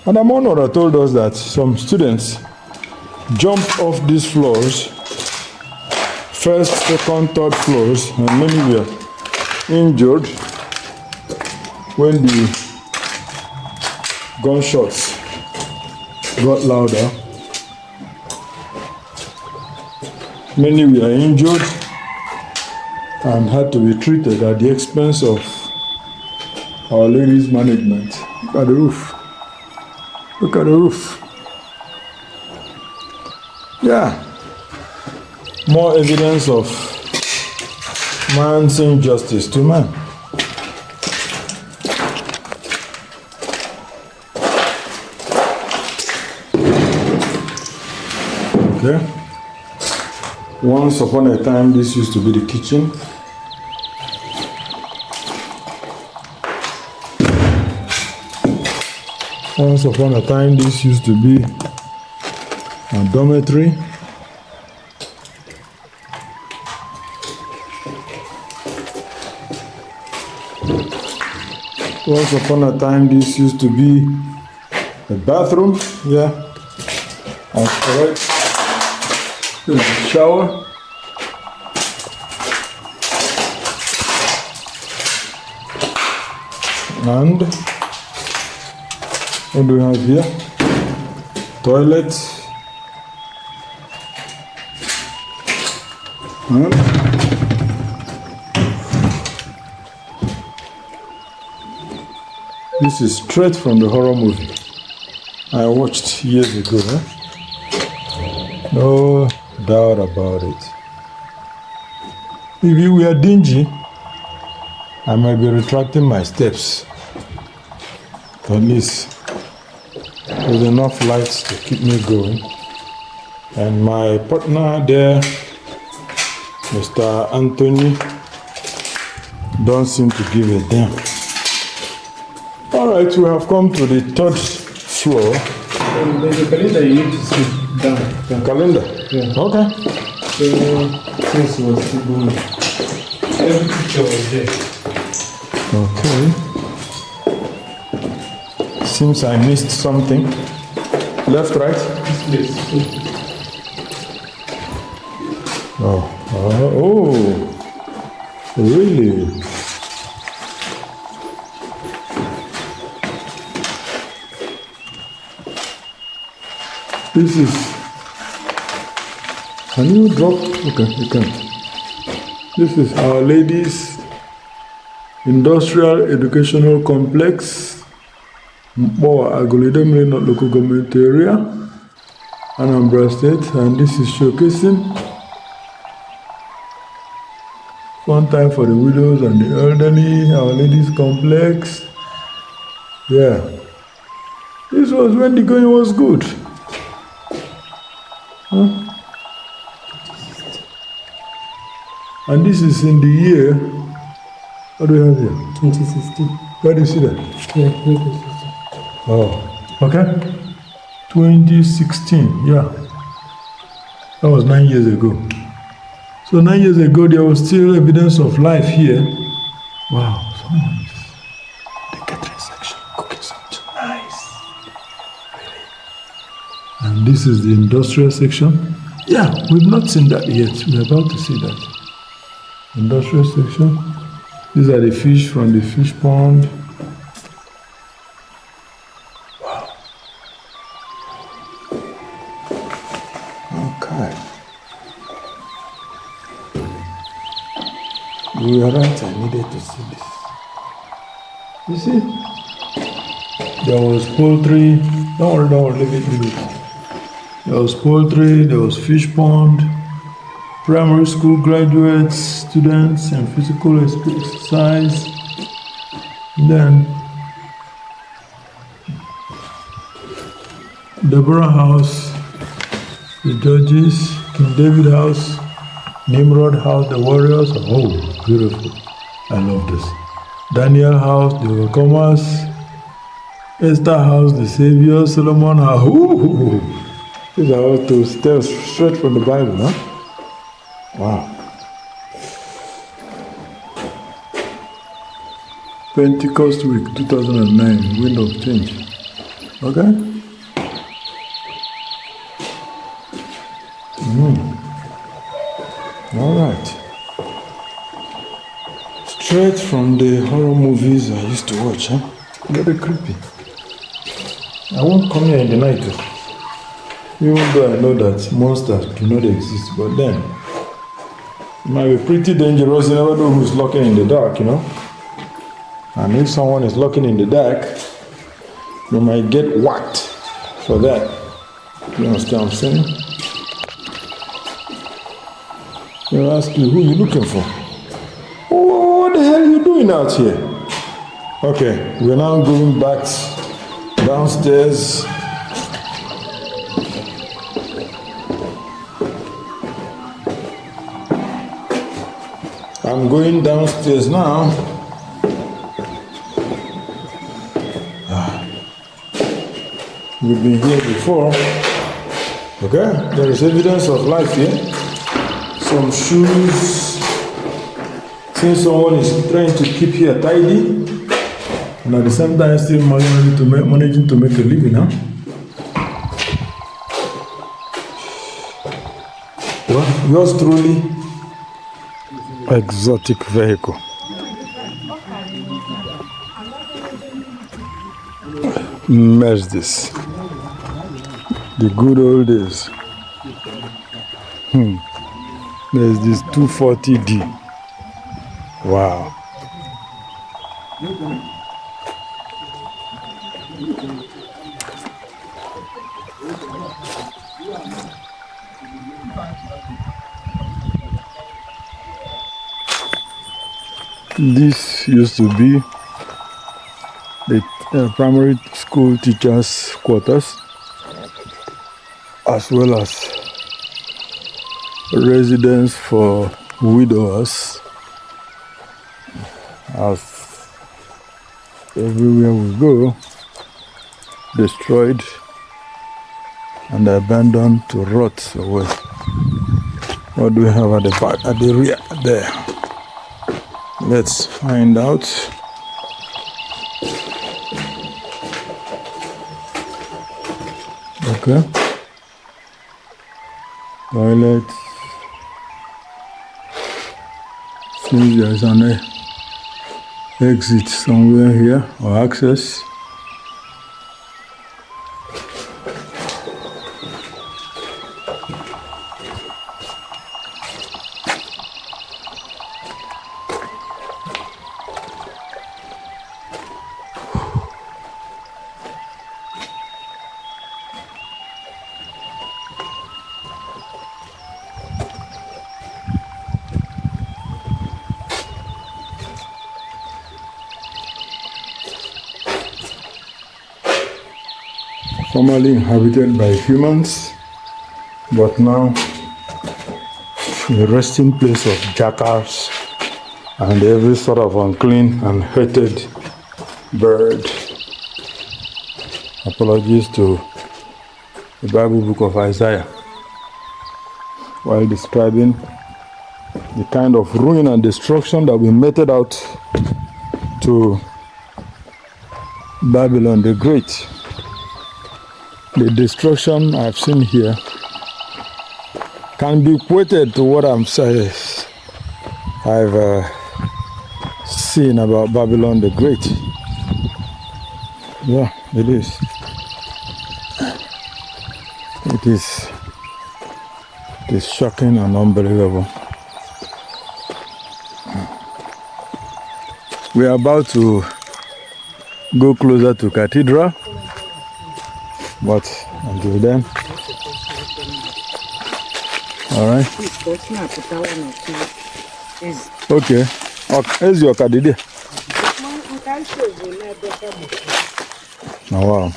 Madam Onuorah told us that some students jumped off these floors, first, second, third floors, and many were injured when the gunshots got louder. Many were injured and had to be treated at the expense of Our Lady's management. Look at the roof. Look at the roof. Yeah. More evidence of Man's injustice to man. Okay. Once upon a time, this used to be the kitchen. Once upon a time, this used to be a dormitory. Once upon a time, this used to be a bathroom. Yeah, that's correct. This is a shower. And what do we have here? Toilet. And this is straight from the horror movie I watched years ago. No doubt about it. If you were dingy, I might be retracting my steps. At least there's enough lights to keep me going. And my partner there, Mr. Anthony, don't seem to give a damn. All right, we have come to the third floor. There's a calendar you need to see down. Calendar? Yeah. Okay. So, things was still going. Every picture was there. Okay. Seems I missed something. Left, right? This place. Oh, really? This is. Can you drop? Okay, you can't. This is Our Lady's Industrial Educational Complex. More Agolidemre not local government area, Anambra State, and this is showcasing fun time for the widows and the elderly, Our Lady's Complex. Yeah. This was when the going was good. Huh? And this is in the year, what do we have here? 2016. Where do you see that? Yeah, 2016. Oh, okay. 2016, yeah. That was 9 years ago. So 9 years ago, there was still evidence of life here. Wow, someone is in the catering section cooking something nice. Really? And this is the industrial section. Yeah, we've not seen that yet. We're about to see that. Industrial section. These are the fish from the fish pond. You are right, I needed to see this. You see? There was poultry. Don't worry, leave it. There was poultry, there was fish pond, primary school graduates, students, and physical exercise. And then Deborah House, the Judges, King David House, Nimrod House, the Warriors. Oh, beautiful. I love this. Daniel House, the Overcomers. Esther House, the Savior. Solomon House. Ooh, these are all to tell straight from the Bible, huh? Wow. Pentecost Week 2009, Wind of Change. Okay? All right. Straight from the horror movies I used to watch, huh? Very creepy. I won't come here in the night, even though I know that monsters do not exist, but then it might be pretty dangerous. You never know who's lurking in the dark, you know? And if someone is lurking in the dark, you might get whacked for that. You understand what I'm saying? They'll ask you, who are you looking for? raining out here. Okay, we're now going back downstairs. I'm going downstairs now. We've been here before. Okay, there is evidence of life here. Some shoes. Since someone is trying to keep here tidy, and at the same time still managing to make a living, huh? Well, yours truly, exotic vehicle. Merge this. The good old days. There's this 240D. Wow. This used to be the primary school teachers' quarters, as well as residence for widowers. As everywhere we go, destroyed and abandoned to rot away. What do we have at the back, at the rear there? Let's find out. Okay. Toilet. Seems there's an exit somewhere here, or access. Formerly inhabited by humans, but now a resting place of jackals and every sort of unclean and hated bird. Apologies to the Bible book of Isaiah while describing the kind of ruin and destruction that we meted out to Babylon the Great. The destruction I've seen here can be equated to what I've seen about Babylon the Great. Yeah, it is. It is shocking and unbelievable. We are about to go closer to Cathedral. But until then, all right. Okay. Where's your card? Oh, wow.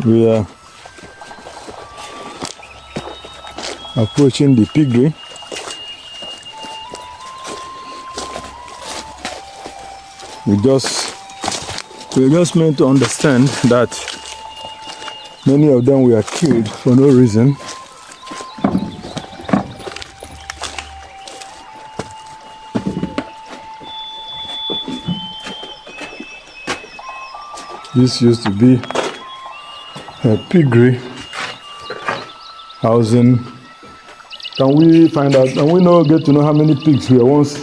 We are approaching the piggery. We just meant to understand that many of them were killed for no reason. This used to be a piggery housing. Can we find out, and we get to know how many pigs were once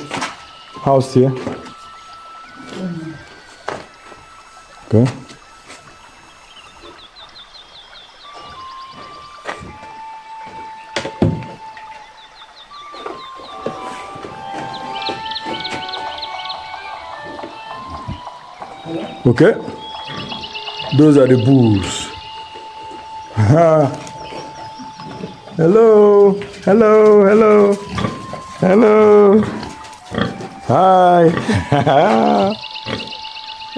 housed here? Okay. Okay. Those are the bulls. Hello, hello, hello, hello. Hi.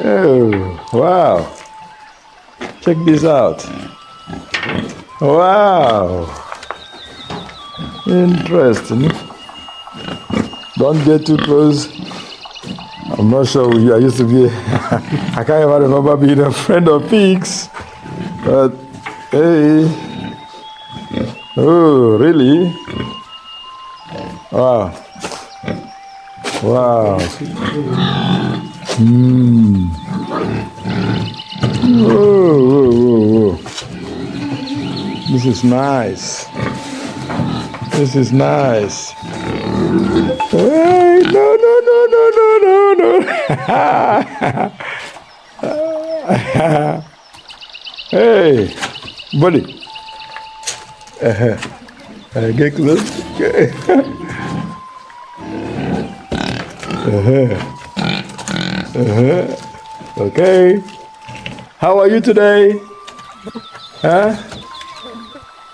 Oh, wow. Check this out. Wow. Interesting. Don't get too close. I'm not sure I used to be, I can't even remember being a friend of pigs. But, hey. Oh, really? Wow. Wow. Whoa, whoa, whoa, whoa. This is nice. This is nice. Hey, no, no, no, no, no, no, no. Hey, buddy. Get close. Okay. How are you today? Huh?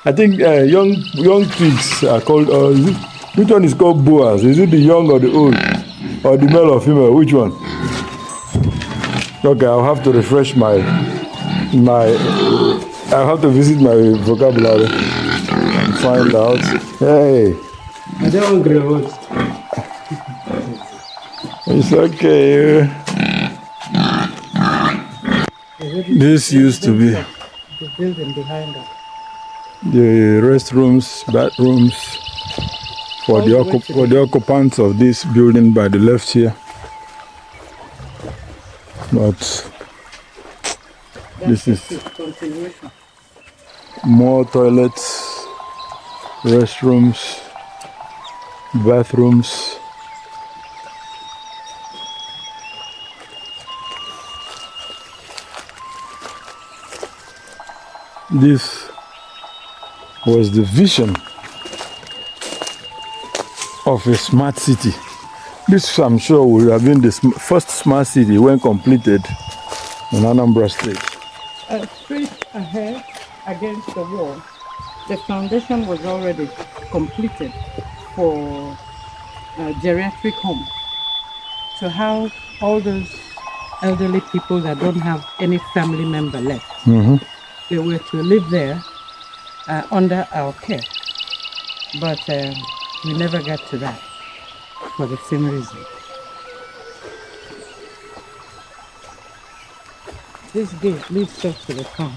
I think young pigs are called. Which one is called boas? Is it the young or the old, or the male or female? Which one? Okay, I'll have to refresh my. I'll have to visit my vocabulary and find out. Hey. I don't agree. It's okay. This used to be the building behind us. the restrooms, bathrooms for the occupants of this building by the left here. But this is continuation. More toilets, restrooms, bathrooms. This was the vision of a smart city. This, I'm sure, would have been the first smart city when completed in Anambra State. Straight ahead against the wall, the foundation was already completed for a geriatric home. To house all those elderly people that don't have any family member left. They were to live there under our care. But we never got to that for the same reason. This gate leads us to the farm.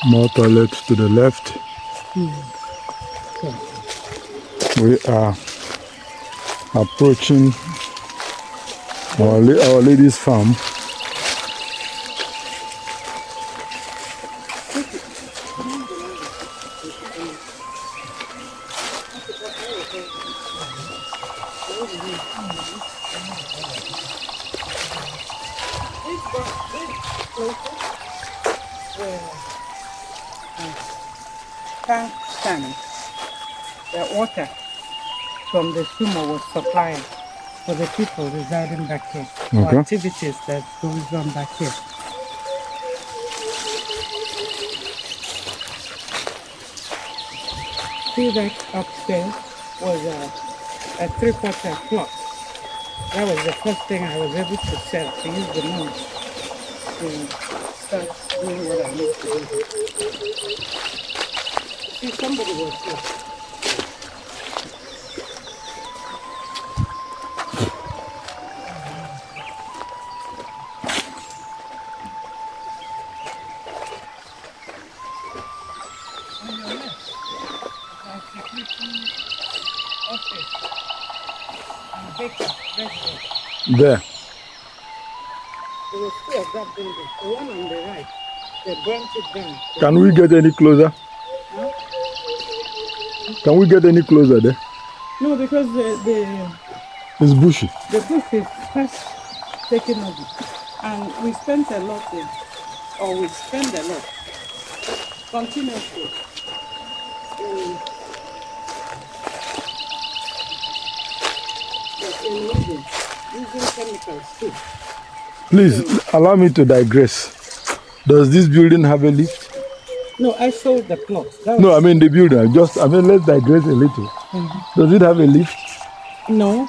More toilets to the left. We are approaching Our Lady's farm. Tank stand, the water from the sumo was supplying for the people residing back here, for activities that goes on back here. See that upstairs was a 3/4 plot. That was the first thing I was able to sell, to use the money to start doing what I need to do. See, somebody was here. There. There was two of that building. The one on the right, they burnt it down. Can we get any closer? Huh? Can we get any closer there? No, because It's bushy. the bush is fast taken over. And we spent a lot in, or we spend a lot continuously. But in reading, using chemicals too. Please allow me to digress. Does this building have a lift? No, I sold the plot. No, I mean the building. Let's digress a little. Does it have a lift? No,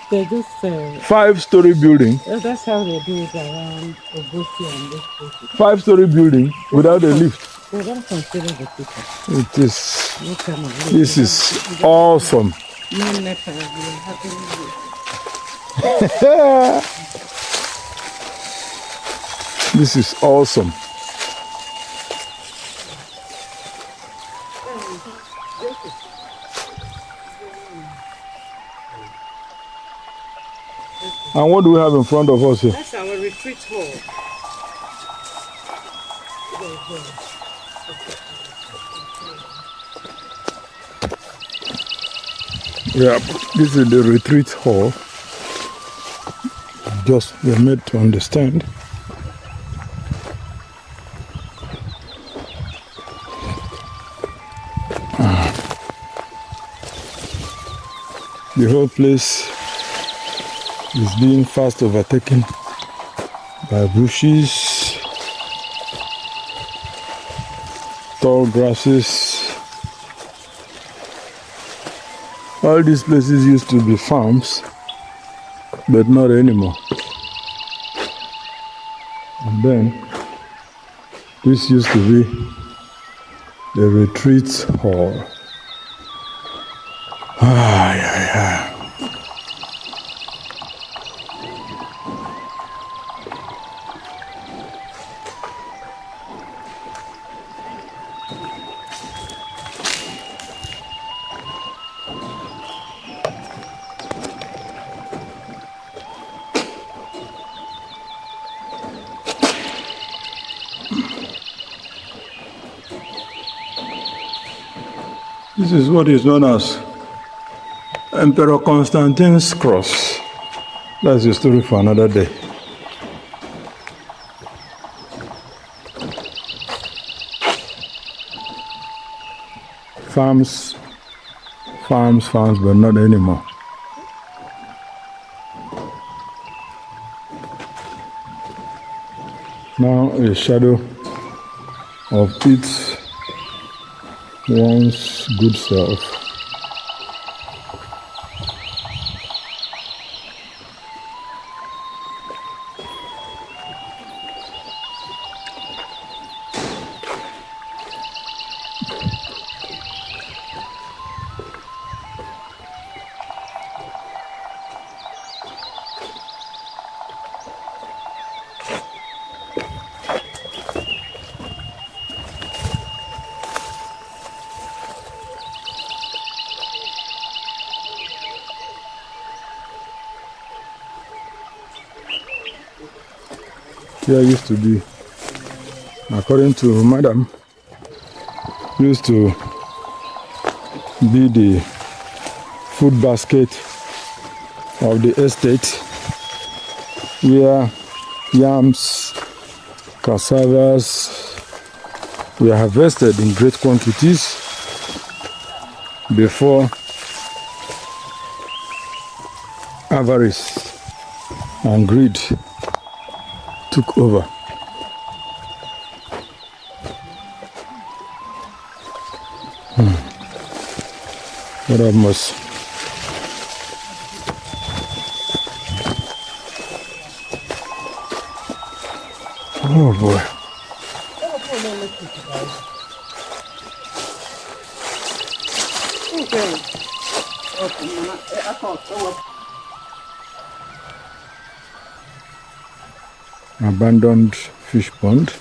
they just. 5-story building. That's how they do it around Obosi and this place. 5-story building without a lift. They don't consider the people. It is. No come on, This is awesome. No never happening. This is awesome. And what do we have in front of us here? That's our retreat hall. Yeah, this is the retreat hall. Just we're made to understand. The whole place is being fast overtaken by bushes, tall grasses. All these places used to be farms, but not anymore. And then this used to be the retreat hall. Yeah. This is what is known as Emperor Constantine's cross. That's a story for another day. Farms, but not anymore. Now a shadow of its once good self. Here used to be, according to Madam, used to be the food basket of the estate, where yams, cassavas were harvested in great quantities before avarice and greed took over. What a mess. Oh boy. Abandoned fish pond.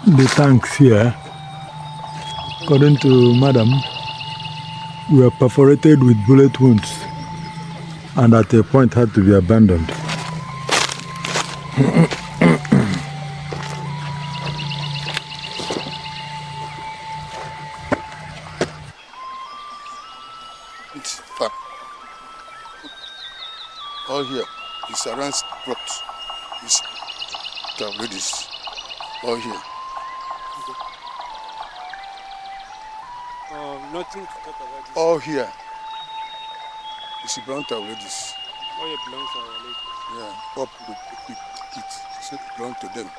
The tanks here, according to Madam, were perforated with bullet wounds and at a point had to be abandoned. It's fun. All here. It surrounds plots. It's ladies. All here. Nothing to talk about this. All here. It's belongs to our ladies. All it belongs to our ladies. Yeah. Up with it. It belongs to them.